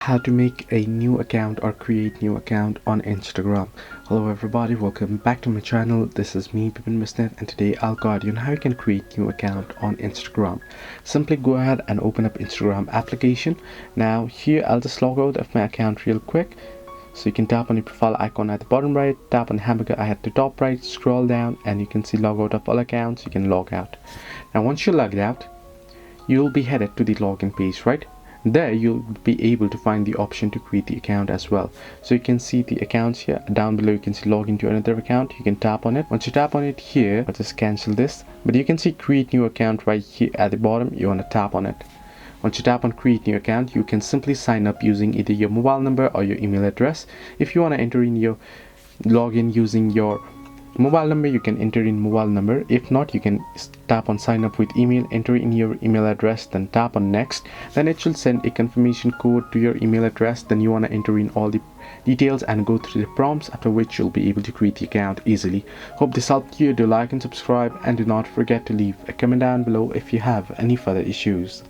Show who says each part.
Speaker 1: How to make a new account or create new account on Instagram. Hello everybody, welcome back to my channel. This is me, Pipin Misnet, and today I'll guide you on how you can create new account on Instagram. Simply go ahead and open up Instagram application. Now here I'll just log out of my account real quick. So you can tap on your profile icon at the bottom right, tap on the hamburger at the top right, scroll down and you can see log out of all accounts. You can log out. Now once you're logged out, you'll be headed to the login page, right? There you'll be able to find the option to create the account as well. So you can see the accounts here. Down below you can see log into another account. You can tap on it. Once you tap on it here, I'll just cancel this, but you can see create new account right here at the bottom. You want to tap on it. Once you tap on create new account, you can simply sign up using either your mobile number or your email address. If you want to enter in your login using your mobile number, you can enter in mobile number. If not, you can tap on sign up with email, enter in your email address, then tap on next. Then it will send a confirmation code to your email address. Then you want to enter in all the details and go through the prompts, after which you'll be able to create the account easily. Hope this helped you. Do like and subscribe, and do not forget to leave a comment down below if you have any further issues.